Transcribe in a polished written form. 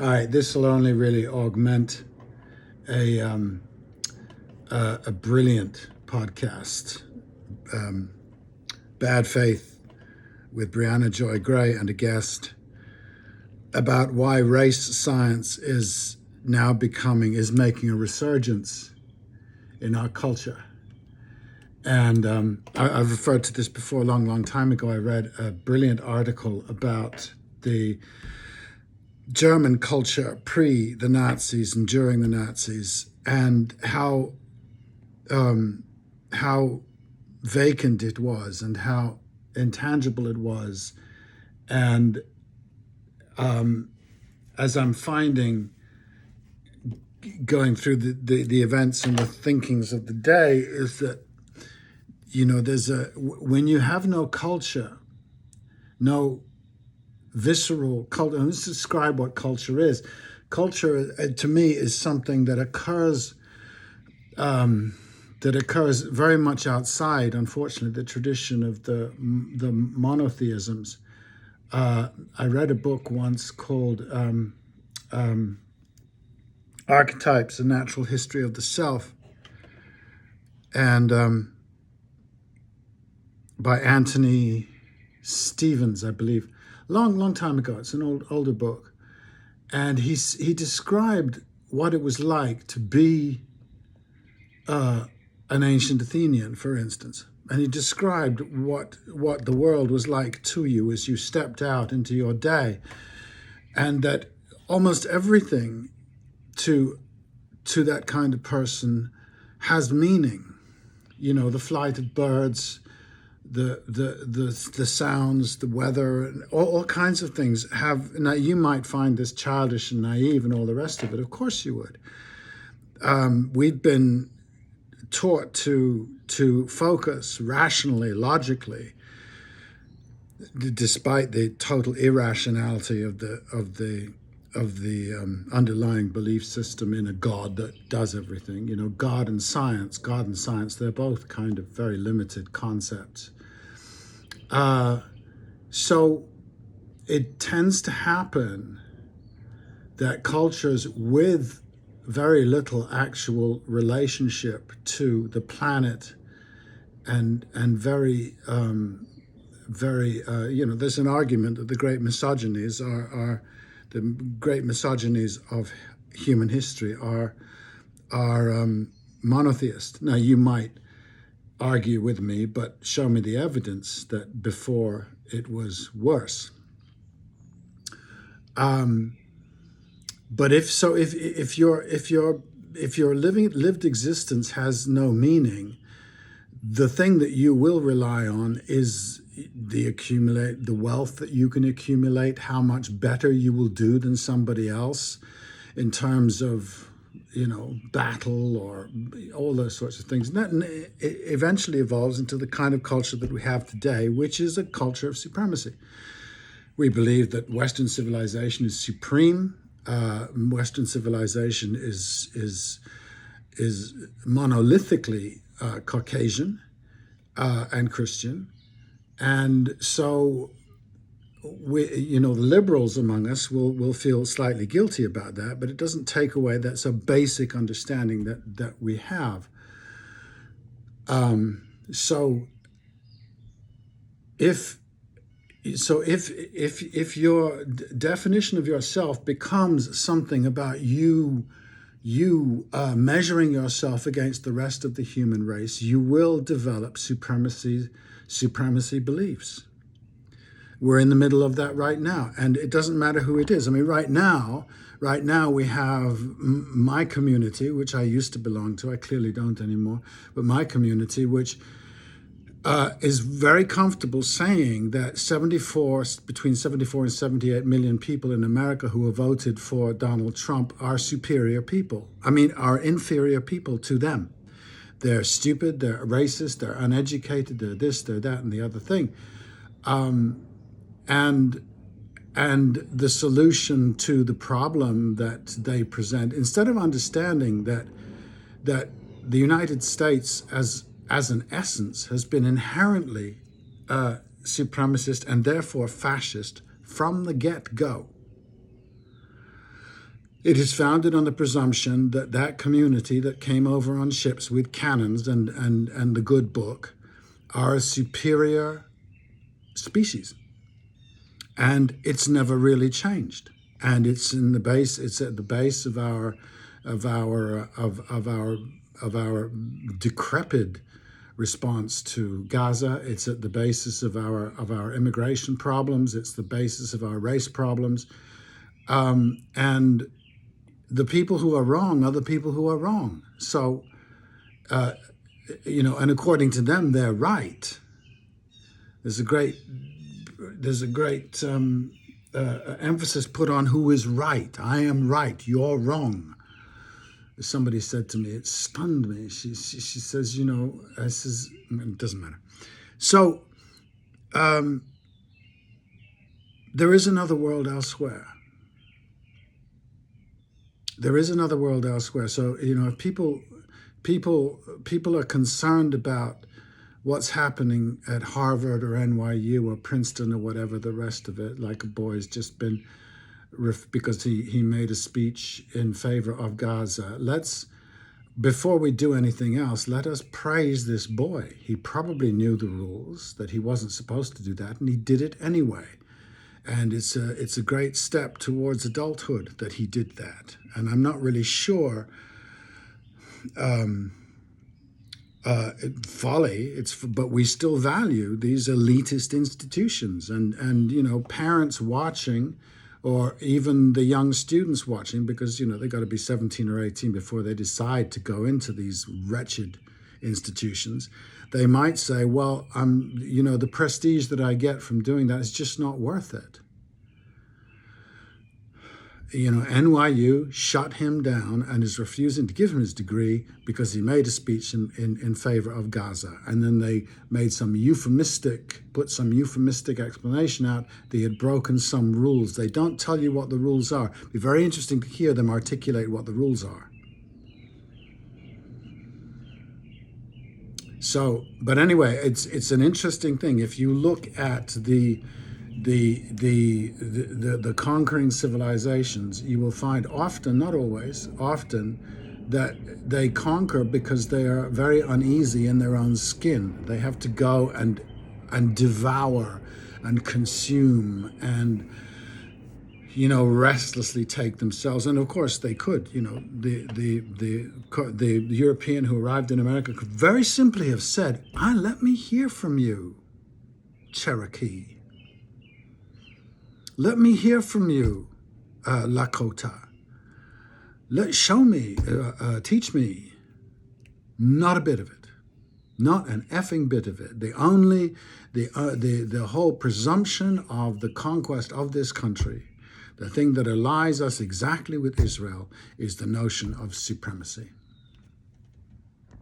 All right, this will only really augment a a brilliant podcast, Bad Faith, with Brianna Joy Gray and a guest about why race science is making a resurgence in our culture. And I've referred to this before a long, long time ago. I read a brilliant article about the German culture pre the Nazis and during the Nazis, and how vacant it was and how intangible it was. And as I'm finding, going through the events and the thinkings of the day, is that, when you have no culture, no visceral culture. Let's describe what culture is. Culture, to me, is something that occurs very much outside, unfortunately, the tradition of the monotheisms. I read a book once called Archetypes: A Natural History of the Self, and by Anthony Stevens, I believe. Long time ago. It's an older book, and he described what it was like to be an ancient Athenian, for instance, and he described what the world was like to you as you stepped out into your day, and that almost everything to that kind of person has meaning. The flight of birds, the sounds, the weather, and all kinds of things have. Now, you might find this childish and naive and all the rest of it. Of course you would. We've been taught to focus rationally, logically, despite the total irrationality of the underlying belief system in a God that does everything. God and science, they're both kind of very limited concepts. So it tends to happen that cultures with very little actual relationship to the planet and very there's an argument that the great misogynies are the great misogynies of human history are monotheist. Now, you might argue with me, but show me the evidence that before it was worse. But if your lived existence has no meaning, the thing that you will rely on is the wealth that you can accumulate, how much better you will do than somebody else in terms of battle or all those sorts of things. And that eventually evolves into the kind of culture that we have today, which is a culture of supremacy. We believe that Western civilization is supreme. Western civilization is monolithically Caucasian and Christian, and so the liberals among us will feel slightly guilty about that, but it doesn't take away that's a basic understanding that we have. So if your definition of yourself becomes something about you measuring yourself against the rest of the human race, you will develop supremacy beliefs. We're in the middle of that right now, and it doesn't matter who it is. I mean, right now we have my community, which I used to belong to. I clearly don't anymore, but my community, which is very comfortable saying that between 74 and 78 million people in America who have voted for Donald Trump are superior people. I mean, are inferior people to them. They're stupid, they're racist, they're uneducated, they're this, they're that, and the other thing. And the solution to the problem that they present, instead of understanding that the United States as an essence has been inherently supremacist and therefore fascist from the get-go. It is founded on the presumption that that community that came over on ships with cannons and the good book are a superior species. And it's never really changed. And it's in the base, it's at the base of our decrepit response to Gaza. It's at the basis of our immigration problems. It's the basis of our race problems. And the people who are wrong are the people who are wrong. So, and according to them, they're right. There's a great emphasis put on who is right. I am right. You're wrong. Somebody said to me, it stunned me. She says, I says, it doesn't matter. So there is another world elsewhere. There is another world elsewhere. So, if people are concerned about what's happening at Harvard or NYU or Princeton or whatever, the rest of it, like a boy's just been, because he made a speech in favor of Gaza. Before we do anything else, let us praise this boy. He probably knew the rules, that he wasn't supposed to do that, and he did it anyway. And it's a great step towards adulthood that he did that. And I'm not really sure folly. But we still value these elitist institutions, and parents watching, or even the young students watching, because they got to be 17 or 18 before they decide to go into these wretched institutions. They might say, well, the prestige that I get from doing that is just not worth it. NYU shut him down and is refusing to give him his degree because he made a speech in favor of Gaza. And then they made put some euphemistic explanation out. They had broken some rules. They don't tell you what the rules are. It'd be very interesting to hear them articulate what the rules are. So, but anyway, it's an interesting thing. If you look at the conquering civilizations, you will find often, not always, often, that they conquer because they are very uneasy in their own skin. They have to go and devour and consume and restlessly take themselves. And of course they could. The European who arrived in America could very simply have said, let me hear from you, Cherokee. Let me hear from you, Lakota. Show me, teach me. Not a bit of it. Not an effing bit of it. The whole presumption of the conquest of this country, the thing that allies us exactly with Israel, is the notion of supremacy.